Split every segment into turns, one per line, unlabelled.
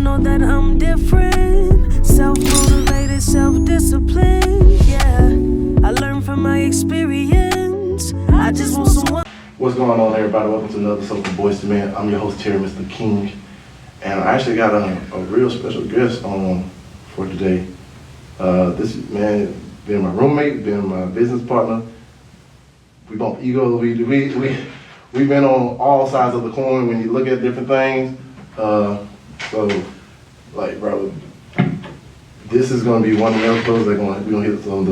know that I'm different, self-motivated, self-disciplined, yeah. I learned from my experience. I just want someone.
What's going on, everybody? Welcome to another episode of Boyz Man. I'm your host, Terry, Mr. King, and I actually got a real special guest on for today. This man been my roommate, been my business partner. We bump egos. We've been on all sides of the coin when you look at different things. So, like, bro, this is gonna be one of the episodes that we're gonna hit some of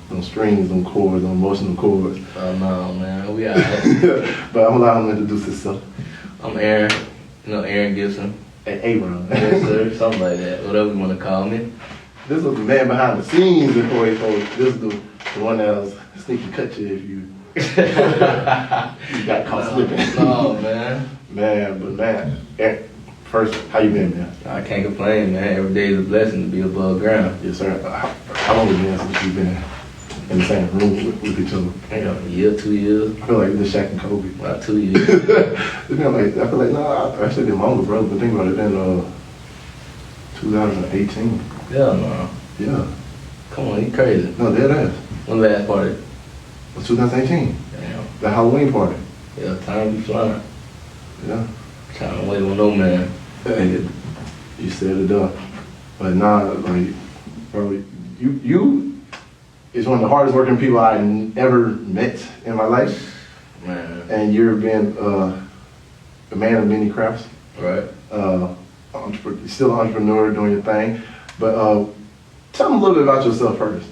them strings, them chords, them emotional chords.
Oh no, man, we out here.
But I'm gonna allow him to introduce himself.
I'm Aaron, Aaron Gipson.
Aaron.
Yes, sir, something like that, whatever you want to call me.
This is the man behind the scenes before he told. This is the one that was sneaky cut you if you got caught slipping.
Oh man.
Man, first, how you been, man?
I can't complain, man. Every day is a blessing to be above ground.
Yes, sir. How long has it been since you've been in the same room with each other?
A year, 2 years.
I feel like this Shaq and Kobe.
About 2 years.
It's been like, I feel like, no, actually been longer, bro. But think about it, it's been 2018.
Hell no.
Yeah.
Come on, you crazy.
No, dead ass.
When the last party?
It was 2018.
Damn.
The Halloween party.
Yeah, time be flying.
Yeah.
Trying to wait on no man.
Hey, you said it up. But nah, like, bro, you is one of the hardest working people I ever met in my life.
Man.
And you've been a man of many crafts.
Right.
Still an entrepreneur doing your thing. But tell them a little bit about yourself first.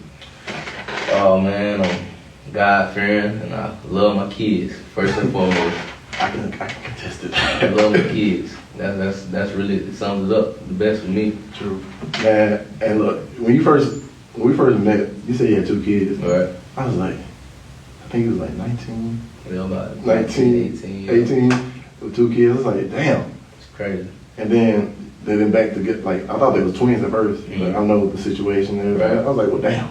Oh man, I'm God-fearing and I love my kids, first and foremost.
I can contest it.
I love my kids. That's really, it sums it up the best for me.
True. Man, and look, when we first met, you said you had 2 kids.
Right.
I was like, I think it was like 19.
Yeah, about
19, 18 with 2 kids. I was like, damn.
It's crazy.
And then they went back to get, like, I thought they was twins at first.
Mm-hmm.
But I know the situation and everything.
Right.
I was like, well, damn.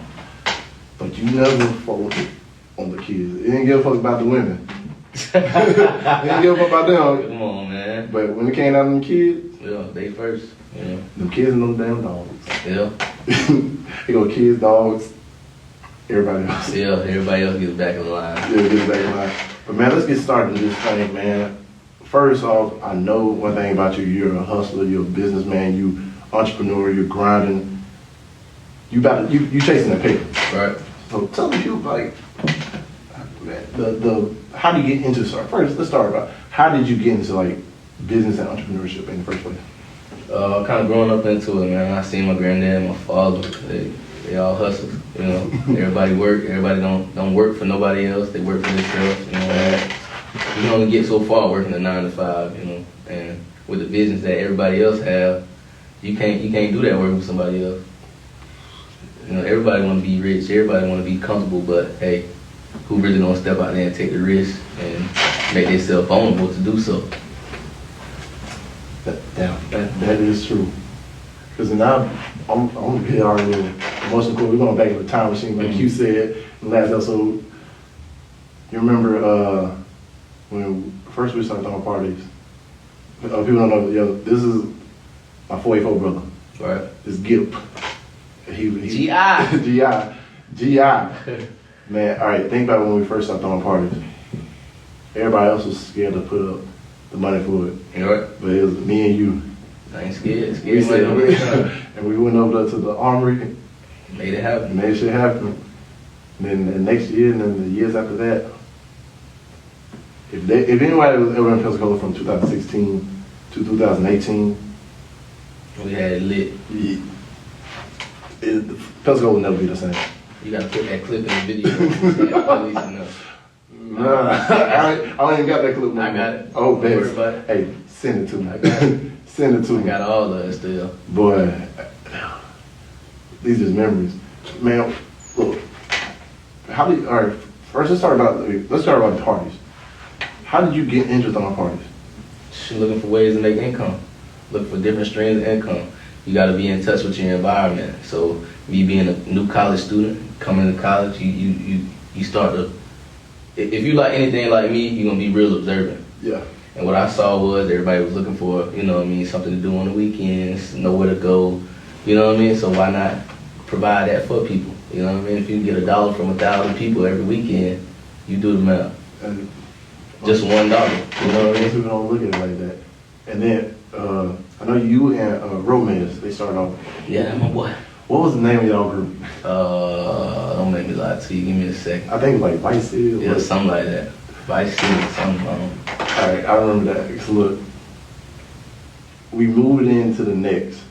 But you never focused on the kids. It didn't give a fuck about the women. It didn't give a fuck about them.
Come on, man.
But when it came down to them kids,
Yeah, they first. Yeah.
them kids and them damn dogs.
Yeah.
They go kids, dogs, everybody else.
Yeah, everybody else gets back in the line.
Yeah, get back in line. But man, let's get started with this thing, man. First off, I know one thing about you. You're a hustler. You're a businessman. You entrepreneur. You're grinding. You chasing that paper.
Right.
So tell me, like, man, how do you get into start? First, let's start about how did you get into like business and entrepreneurship in the first place?
Kind of growing up into it, man. I seen my granddad, my father. They all hustle. You know, everybody work. Everybody don't work for nobody else. They work for themselves. You know, you can only get so far working a 9 to 5. You know, and with the business that everybody else have, you can't do that working for somebody else. You know, everybody want to be rich. Everybody want to be comfortable. But hey, who really gonna step out there and take the risk and make themselves vulnerable to do so?
That is true. Because now I'm gonna get our little emotional core. We're going back in the time machine, like you said in the last episode. You remember when first we started throwing parties? People don't know. Yo, this is my 484 brother.
Right.
This Gip. He G.I. Man, all right. Think about when we first started throwing parties. Everybody else was scared to put up the money for it.
You know what?
But it was me and you.
I ain't scared.
We said, and we went over there to the armory.
Made it happen.
Made shit happen. And then the next year, and then the years after that, if anybody was ever in Pensacola from 2016 to 2018,
we had it lit.
Pensacola will never be the same.
You gotta put that clip in the video. At least enough.
Nah, I don't even got that clip.
I got it.
Oh,
Don't worry about
best.
it.
Hey, send it to me.
I got it.
Send it to me.
I got all of it still.
Boy, these are memories. Man, look, all right, first let's start about the parties. How did you get interested on parties?
Looking for ways to make income. Looking for different streams of income. You gotta be in touch with your environment. So me being a new college student, coming to college, you start to, if you like anything like me, you're gonna be real observant.
Yeah.
And what I saw was everybody was looking for, you know what I mean, something to do on the weekends, nowhere to go, you know what I mean? So why not provide that for people? You know what I mean? If you get $1 from 1,000 people every weekend, you do the math. Just $1, you know what I mean?
People don't look at it like that. And then, I know you and Romance, they started off.
Yeah, my boy.
What was the name of y'all group?
Don't make me lie to you. Give me a second.
I think like Vice City.
Yeah, something like that. Vice City, something.
Alright, I remember that. Cause look, we moved into the next.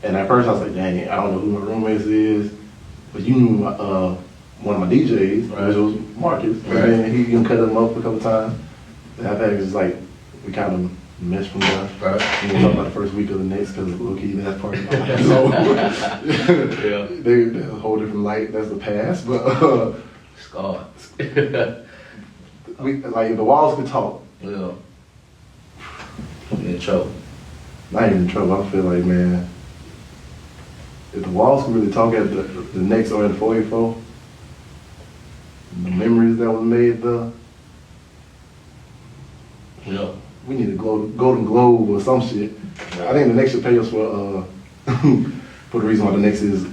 And at first I was like, dang, I don't know who my roommates is. But you knew one of my DJs,
Right.
which was Marcus.
Right.
And then he even cut them up a couple times. And I think it's like, we kind of messed from there.
Right.
We were talking about the first week of the next because low-key, that's part of my life. So,
Yeah.
They're a whole different light. That's the past. But
Scarred.
we like if the walls could talk.
Yeah. I'm in trouble.
Not even in trouble. I feel like, man, if the walls could really talk at the next or at the 484, the memories that were made there,
Yeah.
we need a Golden Globe or some shit. I think the next should pay us for for the reason why the next is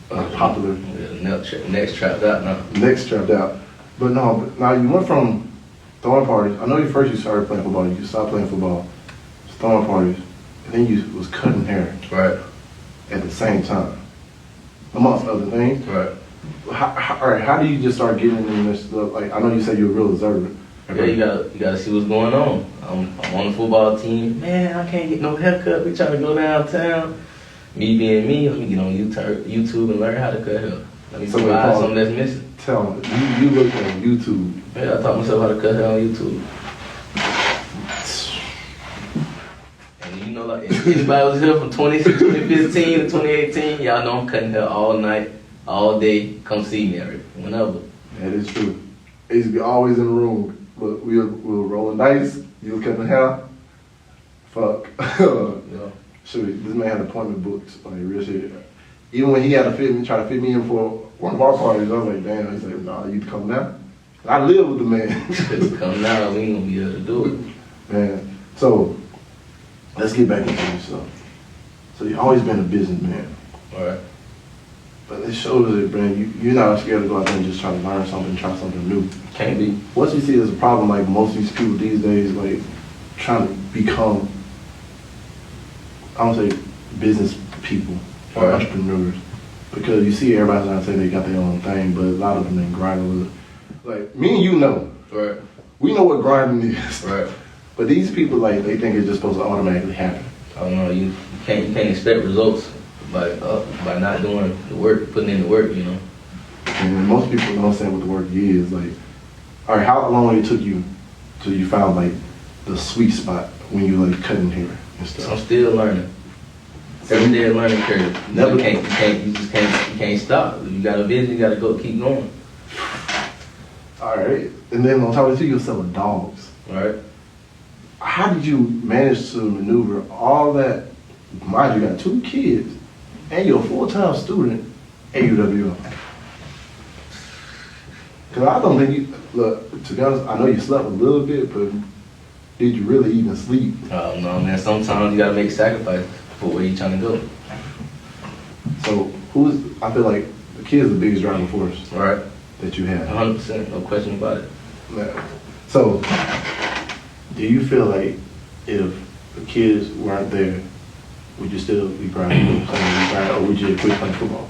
popular.
Yeah, next trapped out now.
Next trapped out. But no, but now you went from throwing parties. I know you started playing football. You stopped playing football, throwing parties, and then you was cutting hair
Right.
at the same time, amongst other things.
Right.
All right, how do you just start getting in this stuff? Like, I know you said you're a real observer.
Yeah, you gotta see what's going on. I'm on the football team. Man, I can't get no haircut. We trying to go downtown. Me being me, let me get on YouTube and learn how to cut hair. Let me provide something that's missing.
Tell me, you looked on YouTube.
Yeah, I taught myself how to cut hair on YouTube. And you know, like, if anybody was here from 2015 to 2018, y'all know I'm cutting hair all night, all day. Come see me whenever.
That is true. It used to be always in the room. But we were rolling dice. You were cutting hair. Fuck.
Yeah.
Shoot, this man had appointment books, like real shit. Even when he had to try to fit me in for one of our parties, I was like, damn. He said, nah, you come now. I live with the man.
Just come now, we ain't gonna be able to do it.
Man, so let's get back into this stuff. So you've always been a businessman.
All right.
But it shows that, man, you're not scared to go out there and just try to learn something, try something new.
Can't be.
What you see as a problem, like most of these people these days, like trying to become, I don't say business people or
Right.
entrepreneurs, because you see everybody's trying to say they got their own thing, but a lot of them ain't grinding with it. Like me and you know,
Right.
we know what grinding is,
Right.
but these people like they think it's just supposed to automatically happen.
I don't know. You can't expect results by not doing the work, putting in the work. You know.
And most people don't understand what the work is. Like, all right, how long it took you till you found like the sweet spot when you like cutting hair and
So
stuff?
I'm still learning. Every day a learning curve.
Never-
You can't stop. You got a vision. You got to go keep going.
All right, and then on top of it, you're selling dogs.
All right.
How did you manage to maneuver all that? Mind you, got 2 kids, and you're a full-time student at UWM. Because I don't think you, look, to be honest, I know you slept a little bit, but did you really even sleep?
I don't know, man. Sometimes you got to make sacrifices for where you trying to go.
So I feel like the kid's the biggest driving force
All right.
that you have.
100%. No question about it.
Yeah. So, do you feel like if the kids weren't there, would you still be grinding, or would you quit playing football?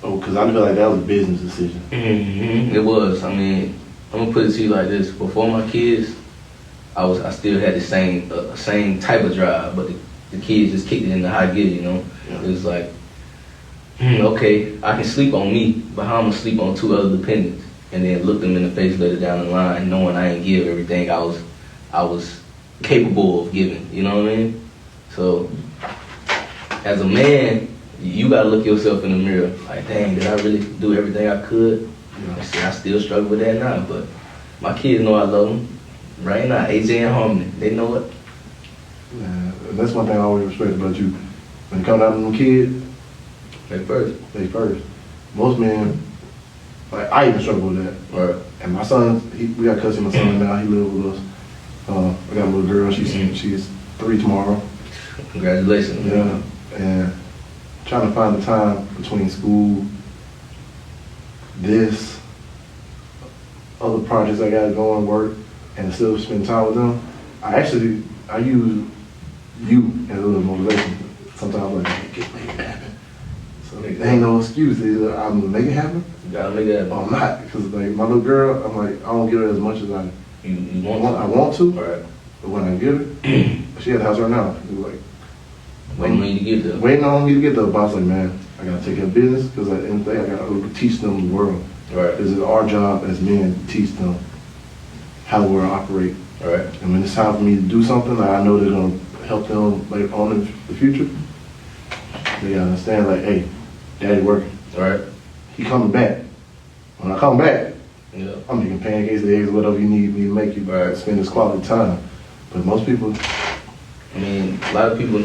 Oh, because I feel like that was a business decision.
Mm-hmm. It was. I mean, I'm gonna put it to you like this: before my kids, I still had the same type of drive, but the kids just kicked it into high gear. You know,
Yeah.
it was like, okay, I can sleep on me, but how I'm gonna sleep on 2 other dependents, and then look them in the face later down the line, knowing I ain't give everything I was capable of giving. You know what I mean? So, as a man, you gotta look yourself in the mirror. Like, dang, did I really do everything I could?
Yeah.
See, I still struggle with that now, but my kids know I love them. Right now, AJ and Harmony, they know it.
Yeah, and that's one thing I always respect about you. When it comes down to them kids,
They first.
they first. Most men, like I even struggle with that.
Right.
And my son, we got custody of my son now. He lives with us, I got a little girl. She's 3 tomorrow.
Congratulations.
Yeah, and trying to find the time between school, this, other projects I got going, work, and still spend time with them. I use you as a little motivation. Sometimes I'm like, make it happen. So there ain't no excuse. Either I'm gonna make it happen,
You gotta make it happen.
or I'm not. Because like my little girl, I'm like, I don't give her as much as
You want
I want to.
Right.
But when I get her, she at the house right now. She's like,
Waiting on you to get there.
waiting on me to get there. But I was like, man, I gotta take care of business because at the end of the day, I gotta teach them the world.
Right.
Because it's our job as men to teach them how the world operates.
Right.
And when it's time for me to do something that I know they're gonna help them later on in the future, they gotta understand like, hey, daddy working.
Right.
He coming back. When I come back,
Yeah.
I'm making pancakes, eggs, whatever you need me to make you spend this quality time. But most people,
I mean, a lot of people,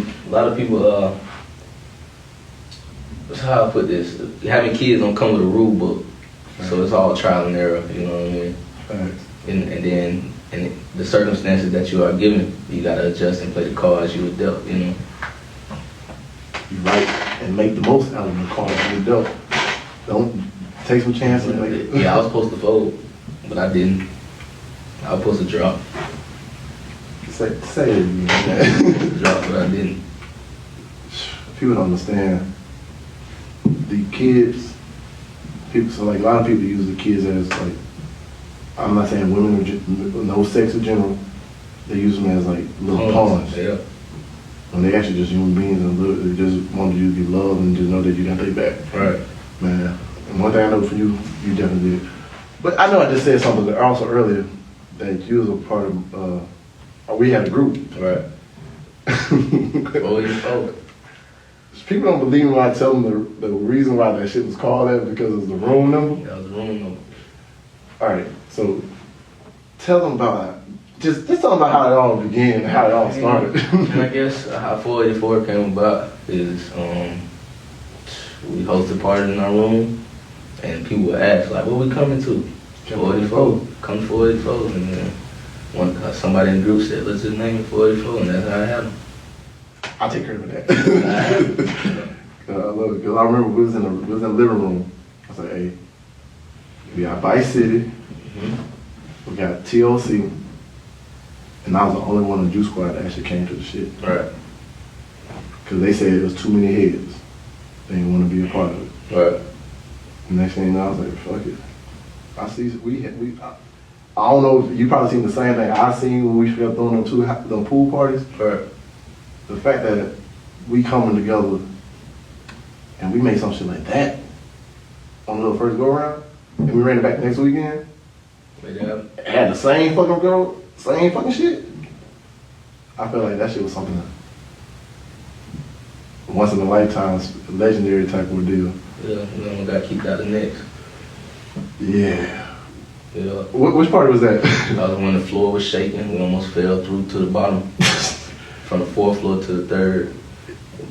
that's how I put this. Having kids don't come with a rule book. So it's all trial and error, you know what I mean?
facts.
And then the circumstances that you are given, you gotta adjust and play the cards you were dealt, you know?
You write and make the most out of the cards you dealt. Don't take some chances. Like,
Yeah, I was supposed to fold, but I didn't. I was supposed to drop,
say it again.
drop, but I didn't.
People don't understand. The kids, so like a lot of people use the kids as like, I'm not saying women or no sex in general, they use them as like little pawns.
Yeah.
When they actually just human beings and they just want you to be loved and just know that you got their back.
Right.
Man, and one thing I know for you, you definitely did. But I know I just said something also earlier that you was a part of, we had a group.
Right. Oh, you fold.
People don't believe me when I tell them the reason why that shit was called that because it was the room number.
That was the room number.
All right, so tell them about just tell them about how it all began, how it all started.
And I guess how 484 came about is we hosted parties in our room, and people would ask like, "What we coming to?" 484. Come to 484, and then somebody in the group said, "Let's just name it 484," and that's how it happened.
I'll take care of that. I love it because I remember we was in the living room. I was like, "Hey, we got Vice City, we got TLC." And I was the only one in the Juice Squad that actually came to the shit.
Right.
Because they said it was too many heads. They didn't want to be a part of it.
Right.
The next thing you know, I was like, fuck it. I see, I don't know if you probably seen the same thing I seen when we started throwing them pool parties.
Right.
The fact that we coming together and we made some shit like that on the little first go around, and we ran it back next weekend.
Yeah.
It had the same fucking girl. Same fucking shit. I feel like that shit was something once in a lifetime, legendary type of deal.
Yeah, we gotta keep that the next.
Yeah.
Yeah.
Which party was that?
That was when the floor was shaking. We almost fell through to the bottom. From the 4th floor to the 3rd.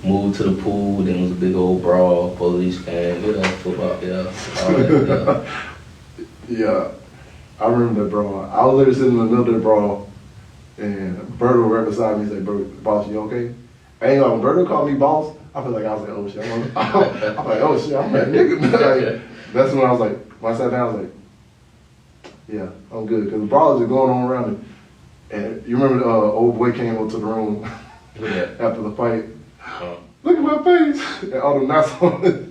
Moved to the pool, then it was a big old brawl, police came, football, all that,
Yeah. I remember that brawl. I was literally sitting in the middle of the brawl, and Berto right beside me. He's like, "Bro, boss, you okay?" I ain't gonna. When Berto called me boss, I feel like I was like, "Oh shit!" I'm like, "Oh shit!" I'm that nigga. Like, that's when I was like, when I sat down, I was like, "Yeah, I'm good." Because the brawl is just going on around me. And you remember the old boy came up to the room after the fight. Look at my face, and all the knots on it.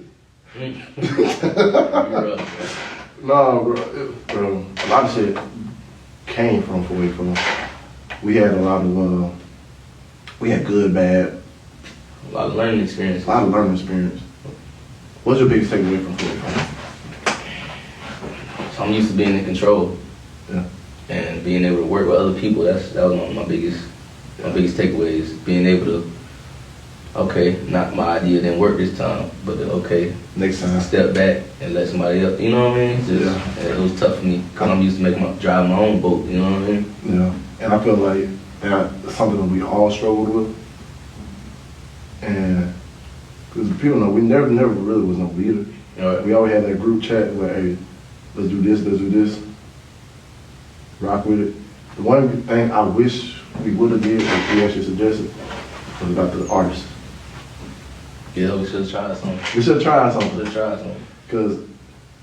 No, bro, a lot of shit came from 484. We had a lot of, we had good, bad.
A lot of learning experience.
A lot of learning experience. What's your biggest takeaway from 484?
So I'm used to being in control.
Yeah.
And being able to work with other people, that was one of my biggest takeaways. Being able to, okay, not my idea didn't work this time, but okay,
next time
step back and let somebody else, you know what I mean? It was tough for me because I'm used to driving my own boat, you know what I mean?
Yeah, and I feel like that's something that we all struggled with. And because people know we never really was no leader.
Right.
We always had that group chat like, hey, let's do this, rock with it. The one thing I wish we would have did, if we actually suggested, was about the artists.
Yeah, we should try something.
We should have tried something.
Should try something.
Because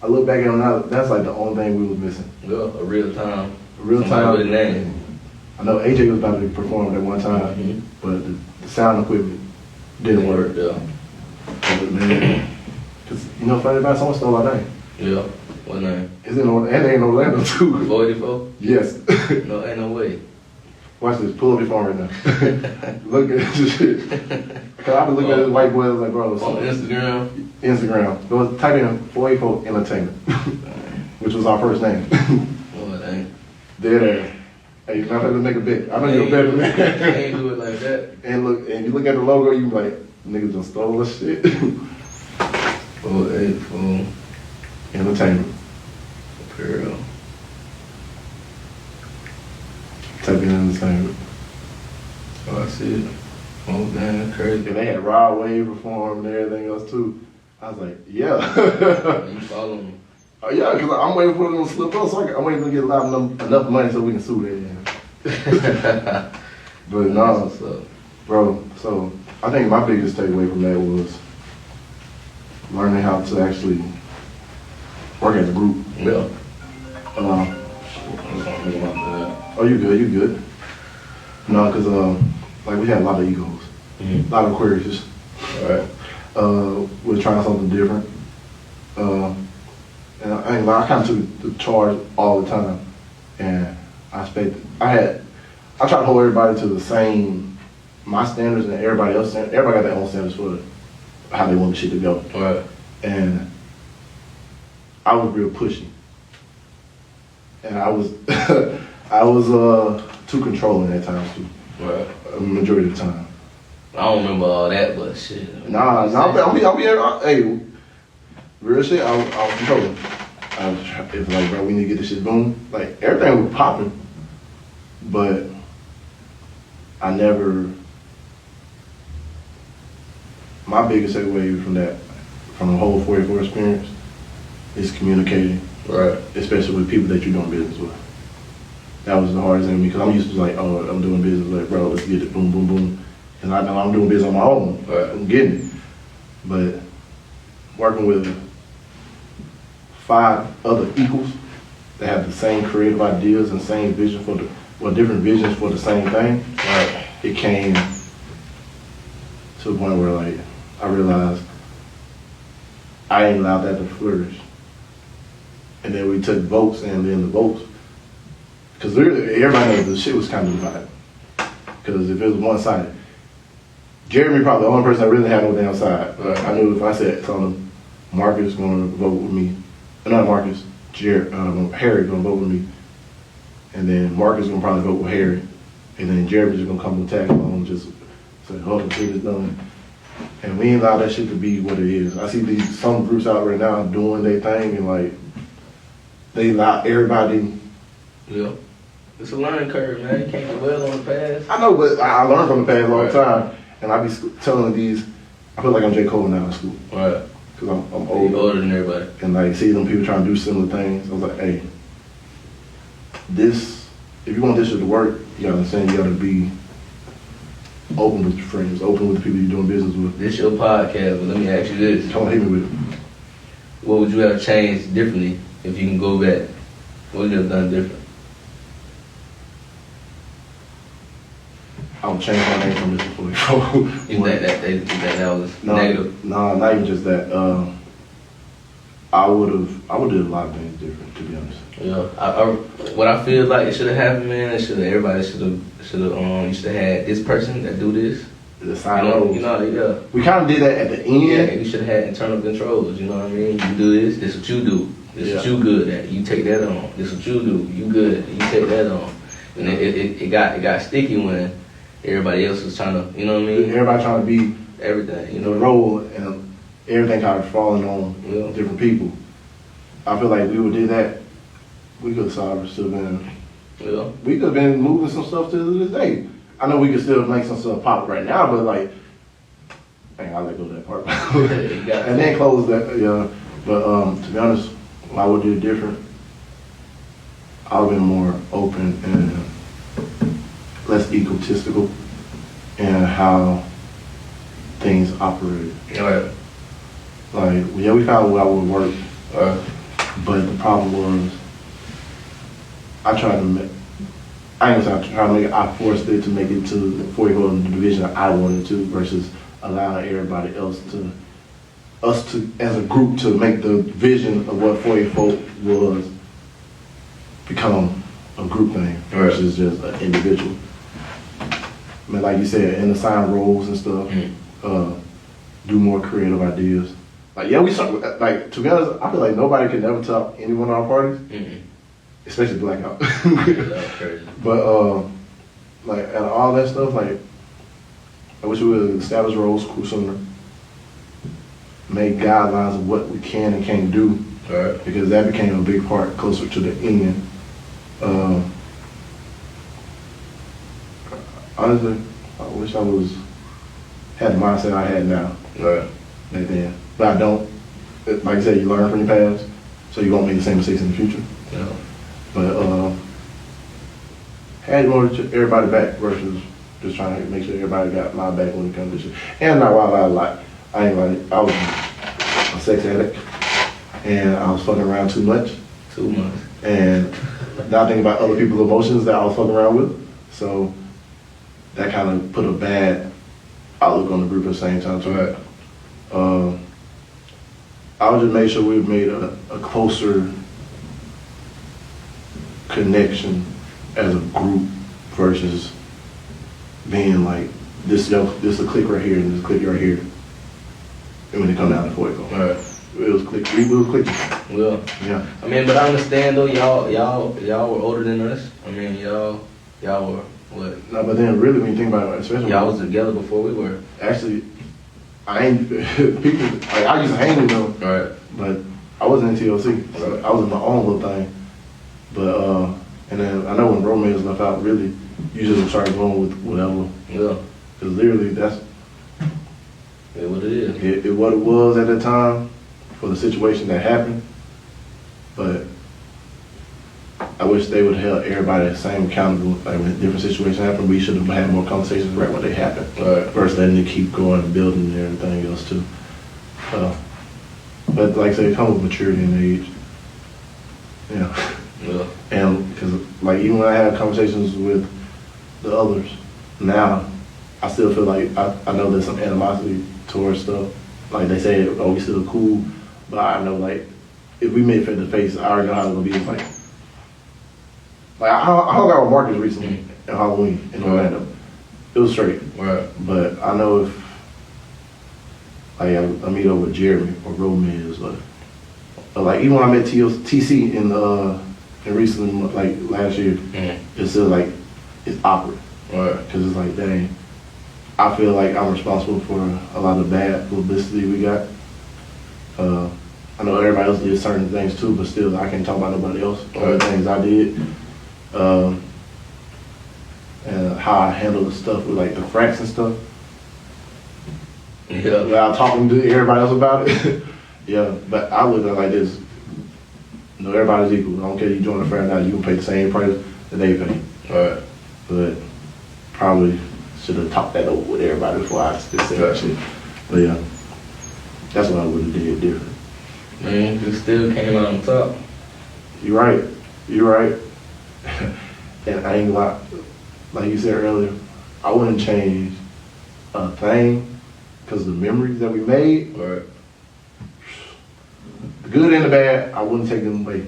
I look back at it now, that's like the only thing we was missing.
Yeah, a real time.
A real
Somebody
time.
with a name.
I know AJ was about to perform at one time,
Mhm.
but the sound equipment didn't work.
Yeah.
But man, because you know, funny about someone stole our name.
Yeah. What name?
It's in Orlando, and they in Orlando too.
44?
Yes.
No, ain't no way.
Watch this. Pull up your phone right now. Look at this shit. Cause I've been looking at this white boy. I was like, bro,
On Instagram?
Instagram. Go type in 484 Entertainment, which was our first name.
Oh, it ain't.
There. Hey, you're not gonna make a bet. I know you're a better man.
Can't do it like that.
And you look at the logo, you be like, niggas just stole this shit.
484
Entertainment.
Girl.
Type in Entertainment.
Oh, I see it. Oh, damn, that's crazy.
And they had Rod Wave perform and everything else too. I was like, yeah.
You follow me.
Yeah, because I'm waiting for them to slip up, so I'm waiting to get enough money so we can sue that. But no,
What's up?
bro, so I think my biggest takeaway from that was learning how to actually work as a group.
Yeah.
Oh, you good. No, because like we had a lot of egos,
Mm-hmm.
a lot of Aquarius.
Alright.
We're trying something different. And I ain't lie, I kind of took the charge all the time, and I try to hold everybody to the same, my standards and everybody else standards. Everybody got their own standards for how they want the shit to go.
Alright.
And I was real pushy. And I was, I was too controlling at times too,
Right.
majority of the time.
I don't remember all that, but shit.
Nah, hey, real shit, I was controlling. It was like, bro, we need to get this shit boom. Like, everything was popping, but my biggest takeaway from the whole 44 experience is communicating,
Right.
especially with people that you're doing business with. That was the hardest thing for me, because I'm used to like, oh, I'm doing business, like, bro, let's get it, boom, boom, boom. And I know I'm doing business on my own,
Right.
I'm getting it. But working with 5 other equals that have the same creative ideas and same vision different visions for the same thing,
Right.
it came to a point where like I realized I ain't allowed that to flourish. And then we took votes, and then the votes, because really everybody knows the shit was kind of divided. Because if it was one-sided, Jeremy probably the only person that really had no damn side.
Right.
I knew if I said something, Marcus gonna vote with me. Not Marcus, Harry gonna vote with me. And then Marcus gonna probably vote with Harry. And then Jeremy's just gonna come to tag along and just say, oh, the shit is done. And we ain't allow that shit to be what it is. I see some groups out right now doing their thing, and like they allow everybody.
Yeah. It's a learning curve, man. You can't dwell on the past.
I know, but I learn from the past all the
Right.
time, and I be telling these. I feel like I'm J. Cole now in school
Right.
because I'm
You
older,
older than everybody.
and like see them people trying to do similar things. I was like, hey, this. If you want this shit to work, you gotta understand you gotta be open with your friends, open with the people you're doing business with.
This your podcast, but let me ask you this.
Don't hit me with it.
What would you have changed differently if you can go back? What would you have done different?
I would change my name from Mr. 44.
You think that was negative?
No, not even just that. I would do a lot of things different, to be honest.
Yeah. What I feel like it should have happened, man. Everybody should have. You should have had this person that do this.
The side roles.
Yeah.
We kind of did that at the
Yeah,
end.
and you should have had internal controls, you know what I mean? You do this, this what you do. This what you good at. You take that on. This what you do. You good. You take that on. And it got sticky when everybody else was trying to, you know what I mean?
Everybody trying to be
Everything, you
the
know.
role, and everything kind of falling on
Yeah.
different people. I feel like we would do that. We could have still been.
Yeah.
We could have been moving some stuff to this day. I know we could still make some stuff pop right now, but like, dang, I let go of that part.
You got
And then close that, yeah. But to be honest, I would do it different. I would have been more open and less egotistical in how things operate.
Right.
Like, yeah, we found out what worked, but the problem was, I tried to make, I ain't gonna say I tried to make it, I forced it to make it to the 44 in the division I wanted to versus allowing everybody else to, us to, as a group, to make the vision of what 44 was become a group thing versus just an individual. I mean, like you said, and assign roles and stuff, do more creative ideas. Like, yeah, we start, like, to be honest, I feel like nobody can ever top any one of our parties, especially Blackout.
That's crazy.
But, like, out of all that stuff, like, I wish we would establish roles sooner, make guidelines of what we can and can't do, because that became a big part closer to the end. Honestly, I wish I had the mindset I had now. Back then. But I don't. Like I said, you learn from your past, so you won't make the same mistakes in the future.
Yeah.
But had more everybody back versus just trying to make sure everybody got my back when it comes to shit. And not while I like, I ain't like, I was a sex addict, and I was fucking around too much.
Too much.
And not thinking about other people's emotions that I was fucking around with. So that kind of put a bad outlook on the group at the same time too. I would just make sure we've made a closer connection as a group versus being like this is a click right here and this click right here. And when it come down to 44. It was click. We will click.
Well,
yeah.
I mean, but I understand though. Y'all were older than us. I mean, y'all were what?
No, but then really when you think about it, especially
y'all was together before we were.
Actually, I ain't people. Like, I used to hang with them, but I wasn't in TLC. So I was in my own little thing. But and then I know when romance left out, really, you just start going with whatever.
Yeah.
Because literally, that's
what it is.
It what it was at the time for the situation that happened. But I wish they would have held everybody the same accountable. Like when different situations happen, we should have had more conversations right when they happen. Versus letting it keep going and building and everything else too. But like I say, it comes with maturity and age. Yeah. And because like even when I have conversations with the others now, I still feel like I know there's some animosity towards stuff. Like they say, oh, we still cool, but I know like if we met face to face, I already know how it's gonna be. It's like I hung out with Marcus recently at Halloween in Orlando. It was straight. But I know if like I meet up with Jeremy or Romance or like even when I met TC in recently, like last year, it's still like it's awkward. Because it's like, dang, I feel like I'm responsible for a lot of bad publicity we got. I know everybody else did certain things too, but still I can't talk about nobody else or the things I did. And how I handle the stuff with like the fracks and stuff. Without talking to everybody else about it. Yeah, but I look at it like this. You know, everybody's equal. I don't care if you join the frat now, you can pay the same price that they pay. But probably should have talked that over with everybody before I just said that shit. But yeah, that's what I would have did different.
Man, you still came out on top.
You're right. And I ain't gonna lie, like you said earlier, I wouldn't change a thing because the memories that we made, the good and the bad, I wouldn't take them away.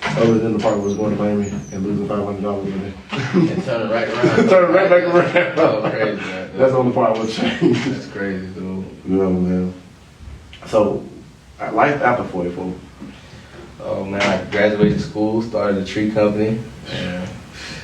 Other than the part was going to Miami and losing $500 in there.
And turn it right around.
Turn it right back around.
Oh, crazy, man.
That's the only part I would change.
That's crazy, dude.
Yeah, man. So, life after 44.
Oh, man, I graduated school, started a tree company, and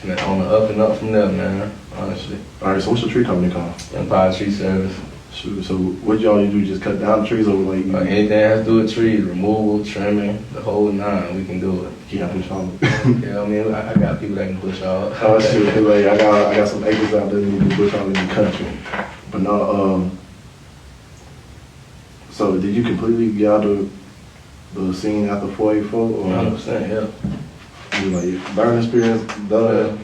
man, on the up and up from there, man, honestly.
All right, so what's your tree company called?
Empire Tree Service.
Shoot, so what y'all do, just cut down the trees or like you?
Anything that has to do with trees, removal, trimming, the whole nine, we can do it.
Yeah, push on.
Yeah, I mean, I got people that can push off.
Oh, shit, like, I got some acres out there that need to push on in the country. But no, so did you completely get out of the scene after 44? Or
100%, yeah.
You like learning experience done?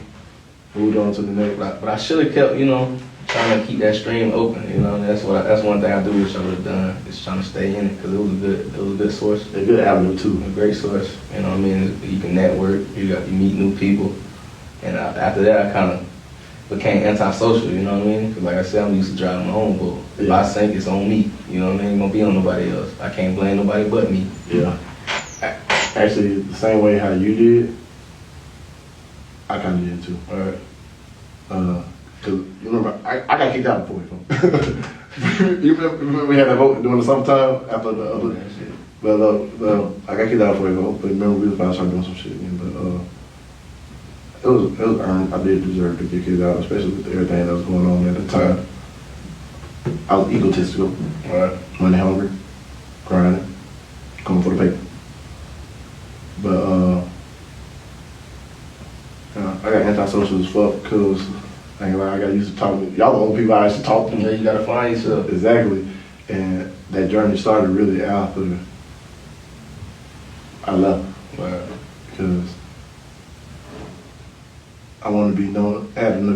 moved on to the next.
But I should have kept, you know, trying to keep that stream open. You know, that's one thing I do wish I would have done is trying to stay in it because it was a good source.
A good avenue too.
A great source. You know what I mean? You can network. You meet new people. And after that, I kind of became antisocial. You know what I mean? Because like I said, I'm used to driving my own boat. If I sink, it's on me. You know what I mean? It's gonna be on nobody else. I can't blame nobody but me.
Yeah. Actually, the same way how you did, I kind of did too.
All right.
Cause you remember, I got kicked out before you remember we had that vote during the summertime after the other. But I got kicked out before you vote. But remember we was about to start doing some shit again. But it was earned. I did deserve to get kicked out, especially with everything that was going on at the time. I was egotistical, money hungry, grinding, coming for the paper. But I got antisocial as fuck because I ain't gonna lie, I got used to talking. Y'all the only people I actually talk to.
Yeah, you gotta find yourself.
Exactly. And that journey started really after I left.
Right.
Because I wanted to be known, having to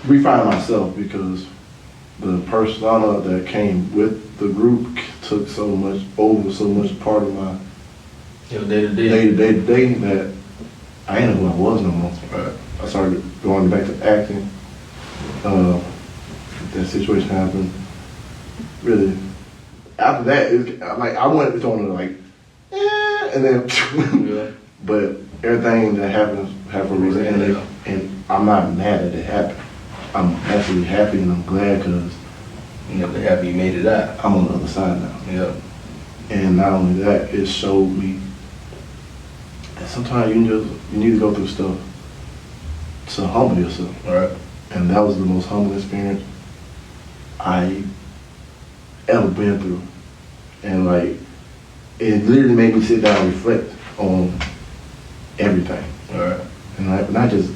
refine myself because the persona that came with the group took so much part of my day to day that I ain't know who I was no more.
Right.
I started going back to acting. That situation happened. Really, after that, I went on to and then,
Yeah.
but everything that happens for a reason, and I'm not mad that it happened. I'm actually happy and I'm glad because
You're happy you made it out.
I'm on the other side now.
Yeah.
And not only that, it showed me that sometimes you need to go through stuff to humble yourself.
Right.
And that was the most humbling experience I ever been through. And it literally made me sit down and reflect on everything.
Right.
And not just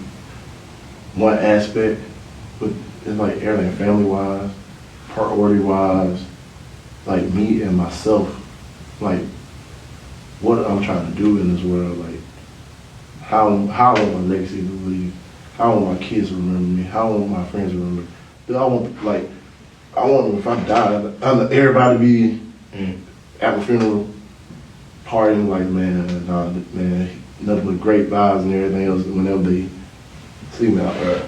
one aspect, but it's like everything, family-wise, priority-wise, like me and myself, like what I'm trying to do in this world, like how I want my legacy to leave, how I want my kids to remember me, how I want my friends to remember me. I want if I die, I want everybody to be at my funeral partying like, man, nothing but great vibes and everything else whenever they see me out there.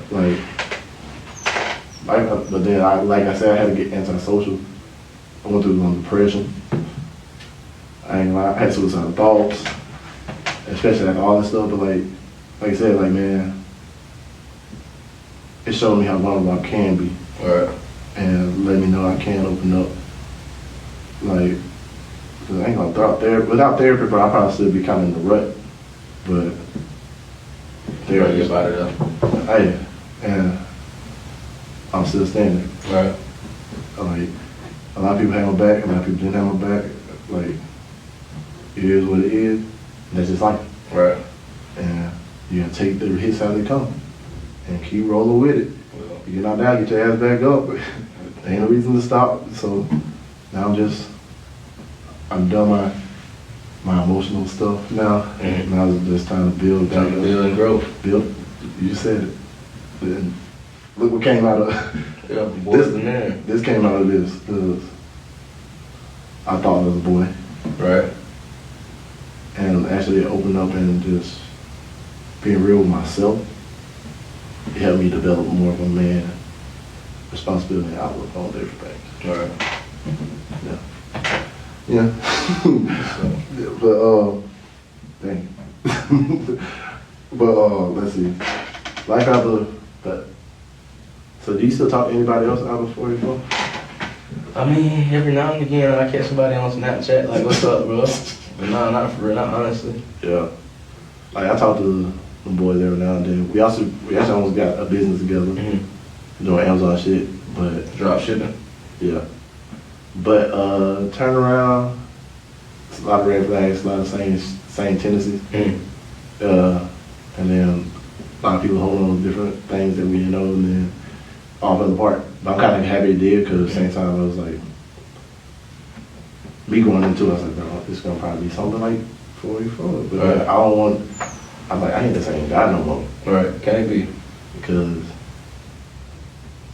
But then, like I said, I had to get antisocial. I went through some depression. I ain't gonna lie, I had suicidal thoughts, especially after all this stuff. But like I said, man, it showed me how vulnerable I can be.
Right.
And let me know I can open up. Cause I ain't gonna without therapy, but I'll probably still be kind of in the rut. But
Therapy about it up.
And I'm still standing.
Right.
A lot of people have my back, a lot of people didn't have my back. It is what it is. And that's just life.
Right.
And you gotta take the hits how they come and keep rolling with it.
Well,
You get knocked down, get your ass back up. There ain't no reason to stop. So now I'm done my emotional stuff now.
Mhm.
Now it's just time to build back
Time to
up.
build and grow.
Build. You said it. And look what came out of
Yeah, boys and men.
this came out of this. I thought I was a boy.
Right.
And actually open up and just being real with myself, it helped me develop more of a man responsibility and outlook on different things.
Right.
Yeah. But dang. But let's see. Life after that. So do you still talk to anybody else out of 44?
I mean, every now and again I catch somebody on Snapchat like, "What's up, bro?" But no, not for real, not honestly.
Yeah. I talk to the boys every now and then. We actually almost got a business together, doing Amazon shit, but
Drop shipping.
yeah. But turn around, it's a lot of red flags, a lot of same tendencies. And then a lot of people holding on to different things that we didn't know, and then all fell apart. But I'm kind of happy it did, because at the same time I was like, me going into it, I was like, bro, it's gonna probably be something like 44. But
Right.
I don't want, I'm like, I ain't the same guy no more.
Right. Can it be?
because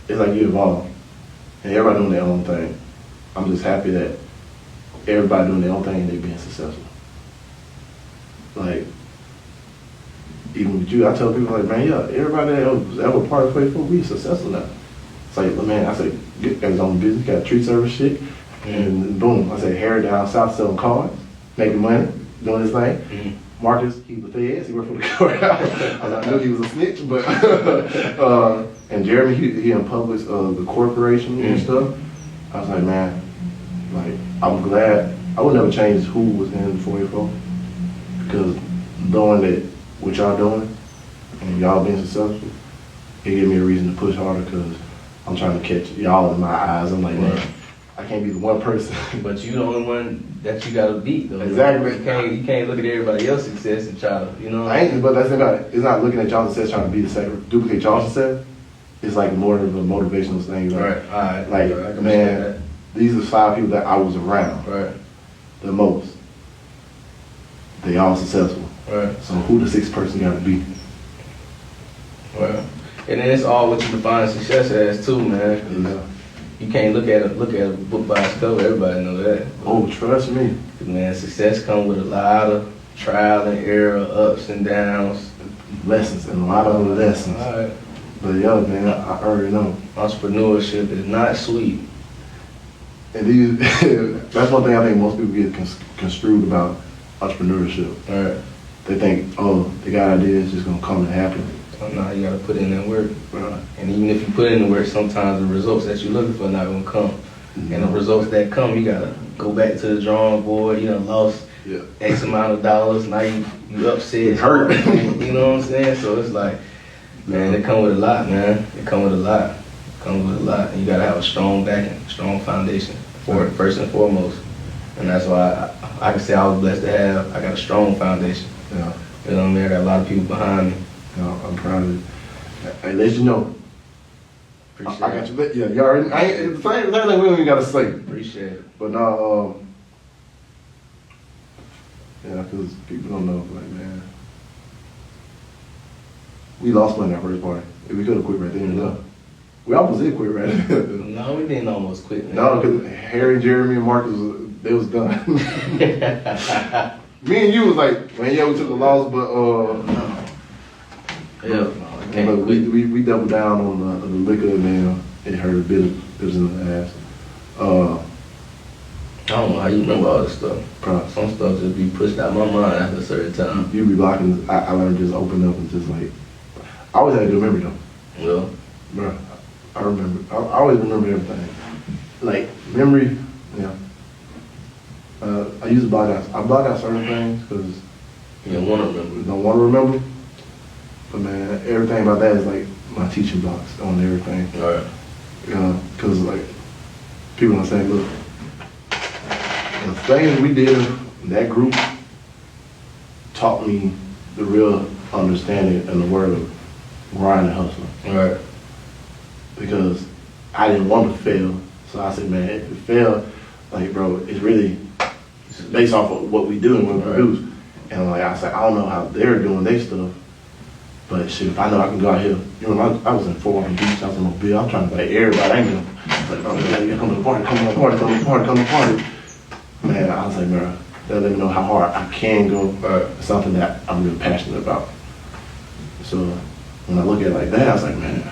it's like you evolve, and everybody doing their own thing. I'm just happy that everybody doing their own thing and they being successful. Like, even with you, I tell people like, man, yeah, everybody that was ever part of Facebook, we successful now. It's like, man, I say, get his own business, got tree service shit, and boom, I say, Harry down south selling cars, making money, doing his thing. Marcus, he was feds, he worked for the courthouse. I knew he was a snitch, but, and Jeremy, he in public, the corporation and stuff. I was like, man, like, I'm glad, I would never change who was in 484, because knowing that what y'all doing, and y'all being successful, it gave me a reason to push harder, because I'm trying to catch y'all in my eyes. I'm like, man, I can't be the one person.
But you the only one that you gotta beat, though.
Exactly.
You can't look at everybody else's success and try to, you know.
I ain't, but that's not. It's not looking at y'all's success trying to be the same, duplicate y'all's success. It's like more of a motivational thing. Like,
Right. All right.
Like,
I can
man,
understand
these are 5 people that I was around
that. Right.
the most. They all successful.
Right.
So who the 6th person got to be?
Right. And then it's all what you define success as too, man. 'Cause
Yeah.
you can't look at a book by its cover. Everybody know that.
Oh, trust me.
'Cause, man, success comes with a lot of trial and error, ups and downs.
Lessons and a lot of lessons.
All right.
But yeah, man, I already know.
Entrepreneurship is not sweet.
And these, that's one thing I think most people get construed about entrepreneurship.
All right.
They think, oh, they got ideas, just gonna come and happen.
So now you gotta put in that work.
Right.
And even if you put in the work, sometimes the results that you're looking for not gonna come. And the results that come, you gotta go back to the drawing board. You done lost
Yeah.
X amount of dollars. Now you upset.
It hurt.
You know what I'm saying? So it's like, man, it come with a lot, man. It come with a lot. It comes with a lot. And you gotta have a strong backing, strong foundation for it, first and foremost. And that's why I can say I was blessed to have. I got a strong foundation.
Yeah.
You know what I mean? I got a lot of people behind me.
I'm proud of you. Hey, let you know.
Appreciate
I got you. Yeah, you already. I ain't, the same thing we don't even gotta say.
Appreciate it.
But now, yeah, because people don't know, like, man, we lost money in our first party. If we could have quit right then and there. We almost did quit right then.
No, we didn't almost quit, man.
No, because Harry, Jeremy, and Marcus, they was done. Me and you was like, man, yeah, we took a loss, but
Yeah, I can't
but
quit.
we doubled down on the liquor, and then it hurt a bit in the ass.
I don't know how you remember all this stuff.
Props.
Some stuff just be pushed out my mind after a certain time.
You be blocking. I learned to just open up and just like. I always had a good memory though.
Well,
Bro, I remember. I always remember everything. Like memory, yeah. I use to block out. I block out certain things because
you don't want to remember.
don't want to remember. But man, everything about that is like my teaching blocks on everything.
All right.
Because like people are saying, look, the things we did in that group taught me the real understanding and the word of grind and hustling.
All right.
Because I didn't want to fail. So I said, man, if it failed, like, bro, it's really based off of what we do and what we produce. And like I said, I don't know how they're doing their stuff, but shit, if I know I can go out here, you know, I was in Fort Walton Beach, I was in Mobile, I'm trying to like everybody, I ain't gonna, like, oh, yeah, come to the party, come to the party, come to the party, come to the party. Man, I was like, man, that let me know how hard I can go. It's something that I'm really passionate about. So when I look at it like that, I was like, man,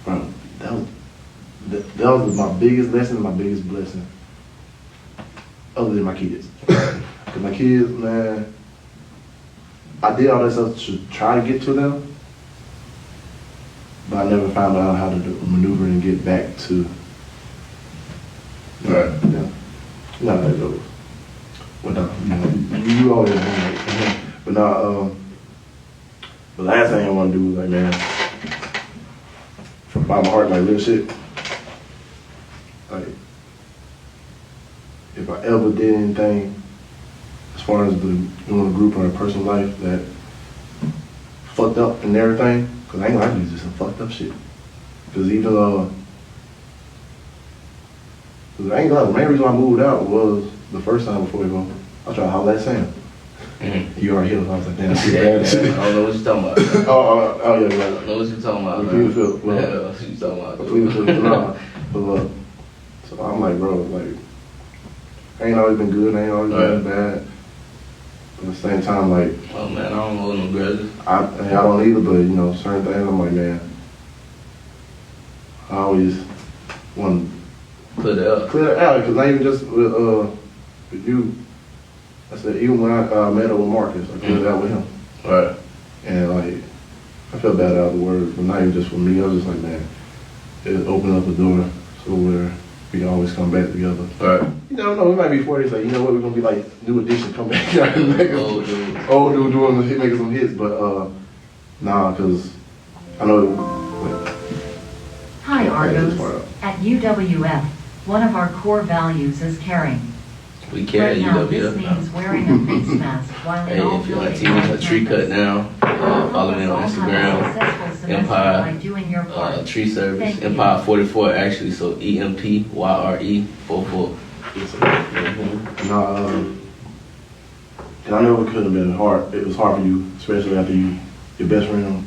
bro, that was my biggest lesson and my biggest blessing, other than my kids. Because my kids, man, I did all that stuff to try to get to them, but I never found out how to maneuver and get back to.
Right.
Yeah. You know how that goes. Well, no, you always know, like, but now, the last thing I want to do is like, man, from the bottom of my heart, like real shit. Like, if I ever did anything, as far as the group or a personal life that fucked up and everything, because I ain't gonna lie to you, just some fucked up shit. Because even cause I ain't gonna lie, the main reason I moved out was the first time before we go, I tried to holler at Sam. You already hit him. I was like, damn, that's
Yeah,
bad.
I don't know what you're talking about. Man.
Oh, yeah,
I
right.
don't know what you're talking about.
I
Man.
plead the fifth. Well,
Yeah, what you talking about?
I plead the fifth. But look, so I'm like, bro, like, I ain't always been good, I ain't always been bad. But at the same time, like,
Oh man, I don't hold no grudges.
I don't either, but you know, certain things I'm like, man, I always want
Put it up.
to clear it out, because not even just with you. I said, even when I met up with Marcus, I cleared it out with him.
Right.
And like, I felt bad out of the word, but not even just for me. I was just like, man, it opened up a door so where we can always come back together.
Right.
You never know, we might be 40, like, you know what, we're gonna be like New Edition, come back.
Old dude.
Old dude doing, making some hits, but nah, because I know.
Hi, Argos.
this part.
At UWF, one of our core values is caring.
We carry
Right now, this
UWF now.
means wearing a face mask while in
Hey,
all
if you like
buildings
TV,
on
a tree cut
campus.
down. Follow me on Instagram. Empire
Doing your part.
Tree Service.
Thank you.
Empire 44 actually. So EMPYRE 44.
Nah, and I know it could have been hard. It was hard for you, especially after your best friend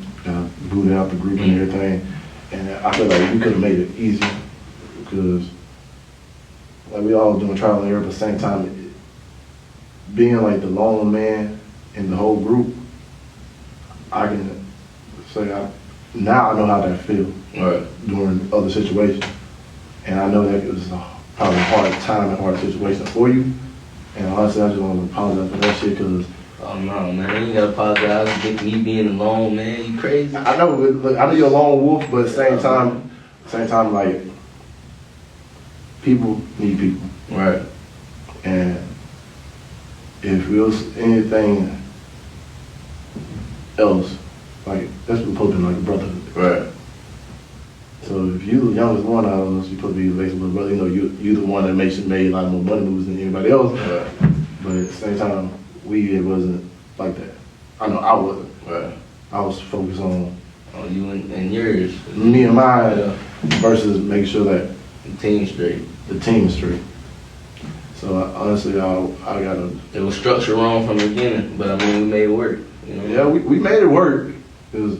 booted out the group and everything. And I feel like you could have made it easier because, like, we all doing trial and error, but at the same time, being like the lone man in the whole group, I can say now I know how that feels
Right.
during other situations. And I know that it was probably a hard time and hard situation for you. And honestly, I just want to apologize for that shit because
Oh no, man. You gotta apologize for me being alone, man. You crazy?
I know, look, I know you're a lone wolf, but at the same time, like, people need people.
Right.
And if it was anything else, like, that's supposed to be like a brotherhood.
Right.
So if you the youngest one out of us, you're supposed to be basically a brother. You know, you the one that made a lot more money moves than anybody else.
Right.
But at the same time, it wasn't like that. I know I wasn't.
Right.
I was focused on
Oh, you and yours.
me and mine
Yeah.
versus making sure that
The team straight.
the team is straight. So honestly, I gotta.
It was structured wrong from the beginning, but I mean, we made it work. You know?
Yeah, we made it work. It was,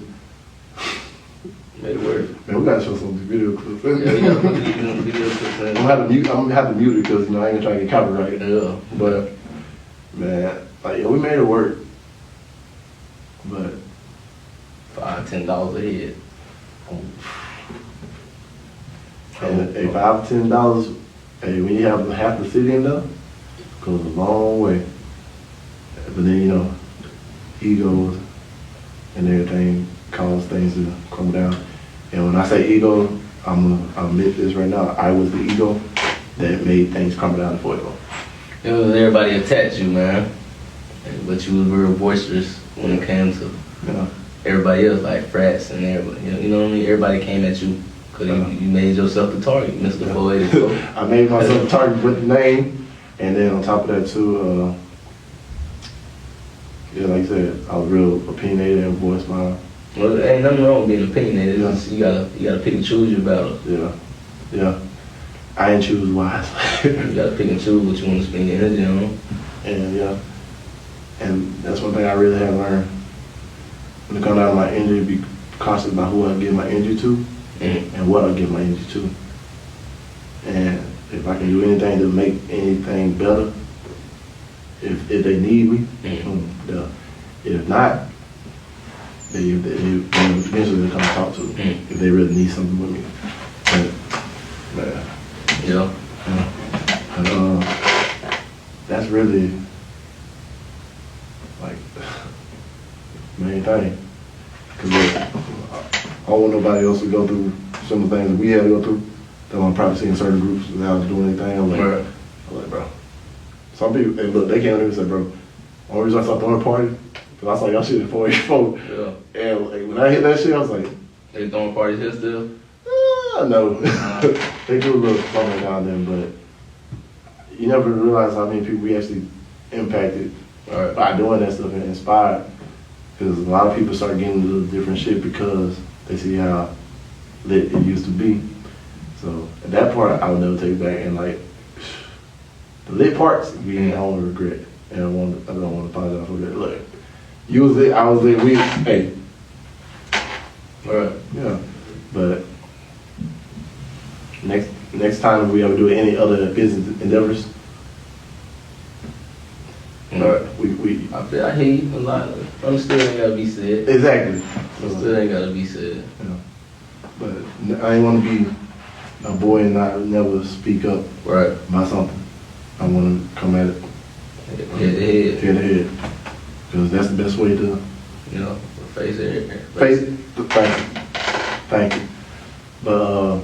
Made it work.
man, we gotta show some video clips.
Yeah, we got video clips.
I'm gonna have to mute it because, you know, I ain't gonna try to get copyrighted.
Yeah.
But man, like, yeah, we made it work. But
$5-10 a head.
and hey, $5-10, hey, when you have half the city in there, goes a long way. But then, you know, egos and everything cause things to come down. And when I say ego, I'll admit this right now, I was the ego that made things come down for you.
It was everybody attacked you, man. But you was real boisterous when it came to
Yeah.
everybody else, like frats and everybody. You know what I mean? Everybody came at you because you made yourself the target, Mr.
Yeah.
484.
I made myself a target with the name, and then on top of that too, yeah, like I said, I was real opinionated and voiced my,
Well, there ain't nothing wrong with being opinionated.
Yeah.
It's just, you gotta pick and choose your battles.
yeah. I didn't choose wisely.
You gotta pick and choose what you want to spend your energy on.
And yeah, and that's one thing I really have learned. When it comes down to my energy, be conscious about who I give my energy to and what I give my energy to. And if I can do anything to make anything better, if they need me, yeah. If not, they eventually they'll come and talk to me if they really need something with me. But
Yeah.
and, that's really like main thing. Cause look, I don't want nobody else to go through some of the things that we had to go through. That I'm probably seeing certain groups without doing anything. I'm like, bro. Some people, and look, they came to me and said, bro, the only reason I started throwing parties, because I saw y'all shit at 484.
Yeah.
And like, when I hit that shit, I was like,
They throwing parties here still?
no. They do a little something now and then, but you never realize how many people we actually impacted by doing that stuff and inspired. Because a lot of people start getting a little different shit because they see how lit it used to be. So at that part, I would never take back. And like, the lit parts, we only regret. and I don't want to apologize for that. Look, you was there, I was there. Hey,
All right.
yeah, but next time if we ever do any other business endeavors,
All right.
we
I hear you a lot. Still ain't gotta be said.
exactly.
Still ain't gotta be said.
Yeah. But I ain't want to be a boy and not never speak up
Right.
about something. I want to come at it
Head.
head to head, because that's the best way to
You know, face it.
face it. Thank you. But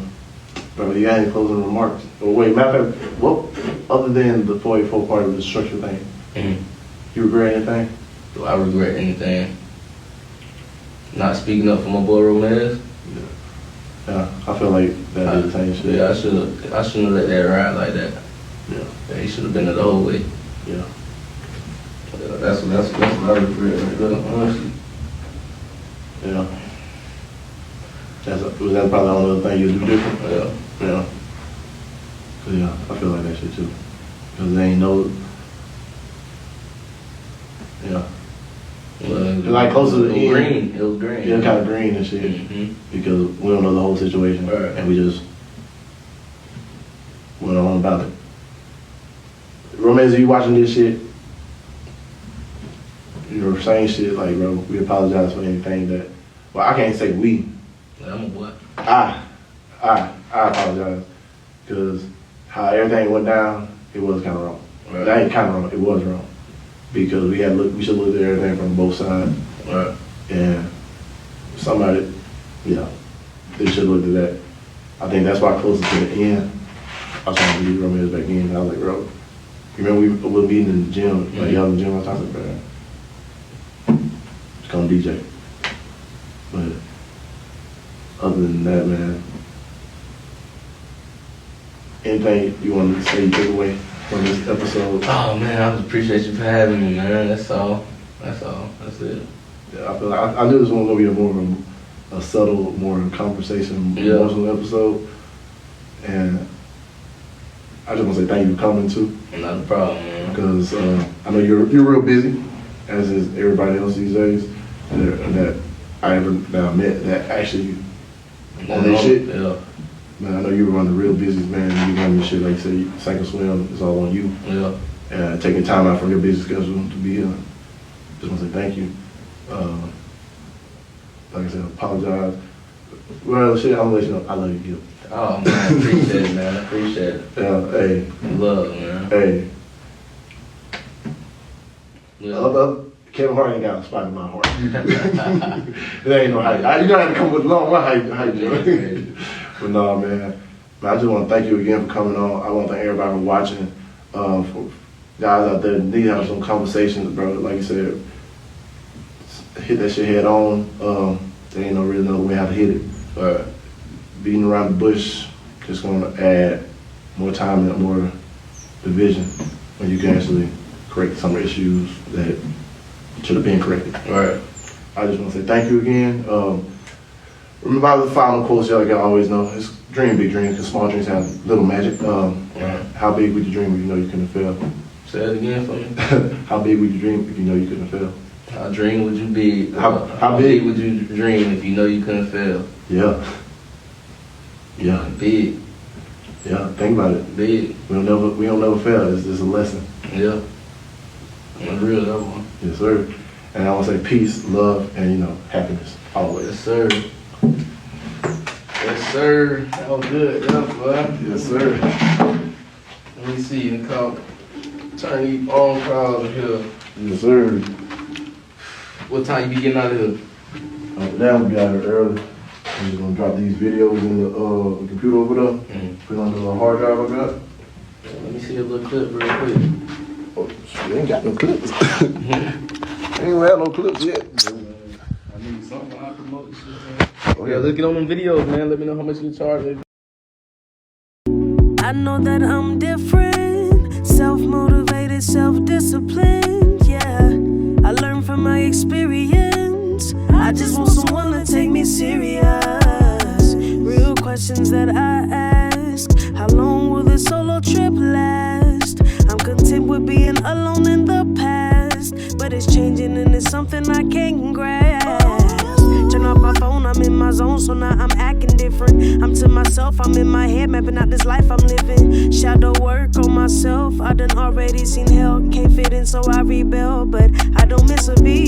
bro, you got any closing remarks? Oh, wait, matter of fact, what other than the 484 part of the structure thing,
Mm-hmm.
you regret anything?
Do I regret anything? Not speaking up for my boy Romance?
Yeah, I feel like that is the same shit.
Yeah, I shouldn't have let that ride like that.
Yeah.
He should have been the whole way.
Yeah.
That's what I regret right there, honestly.
Yeah. Was that probably the only other thing you do different?
Yeah.
Yeah. Cause yeah, I feel like that shit too. Cause they ain't no. Yeah.
Well,
Like close to the end.
green. It was green.
Yeah, kind of green and shit.
Mm-hmm.
Because we don't know the whole situation,
Right.
and we just went on about it. Romance, are you watching this shit? You're saying shit like, bro, we apologize for anything that. Well, I can't say we.
I'm a boy.
I apologize, because how everything went down, it was kind of wrong.
Right.
That ain't kind of wrong. It was wrong, because we should look at everything from both sides,
Right.
and somebody, they should look at that. I think that's why closer to the end, I was trying to leave Romance back in. I was like, bro, you remember we were meeting in the gym, like y'all in the gym. I was like, bro, just come DJ. But other than that, man, anything you want to say you take away from this episode?
Oh man, I just appreciate you for having me, man. That's all. That's it.
Yeah, I feel like I knew this one was gonna be more of a subtle, more conversation,
Yeah.
emotional episode, and I just want to say thank you for coming too,
Not a problem, man.
because I know you're real busy, as is everybody else these days that I met that actually on this shit.
Yeah.
Man, I know you run the real business, man. You run this shit like you say, sink or swim. It's all on you.
Yeah.
Taking time out from your busy schedule to be here. Just want to say thank you. Like I said, apologize. Well, shit, I'm gonna let you know. I love you, Gil.
Oh man, I appreciate it, man. I appreciate it.
Yeah, hey,
Love, man.
hey.
Yeah.
Kevin Hart ain't got a spot in my heart. It ain't no hype. You gotta come with long hype, Joe. But no, man. I just want to thank you again for coming on. I want to thank everybody for watching. For guys out there need to have some conversations, bro. Like you said, hit that shit head on. There ain't no really another way how to hit it. Beating around the bush just gonna add more time and more division when you can actually correct some issues that should have been corrected.
Right.
I just want to say thank you again. Remember the final quotes y'all always know. It's dream big dreams, because small dreams have little magic.
Right.
How big would you dream if you know you couldn't fail?
Say it again for me.
How big would you dream if you know you couldn't fail?
How dream would you be?
How big
would you dream if you know you couldn't fail?
Yeah. Yeah.
Big.
Yeah. Think about it.
Big.
We don't never fail. It's just a lesson.
Yeah. That's real, that one.
Yes, sir. And I want to say peace, love, and happiness always.
Yes, sir. Yes, sir. That was good, yeah, boy.
Yes, sir.
Let me see. You can turn these on crowds here.
Yes, sir.
What time you be getting out of here?
Now we'll be out here early. I'm just gonna drop these videos in the computer over there. Put it on the little hard drive I got.
Let me see a little clip real quick.
Oh, shit, ain't got no clips. Ain't had no clips yet.
I need something I promote this shit, man. Oh yeah, let's get on them videos, man. Let me know how much you charge.
I know that I'm different, self-motivated, self-disciplined, yeah. I learned from my experience. I just want someone to take me serious. Real questions that I ask. How long will this solo trip last? I'm content with being alone in the past. something I can't grasp. Turn off my phone, I'm in my zone, so now I'm acting different. I'm to myself, I'm in my head, mapping out this life I'm living. Shadow work on myself, I done already seen hell. Can't fit in, so I rebel, but I don't miss a beat.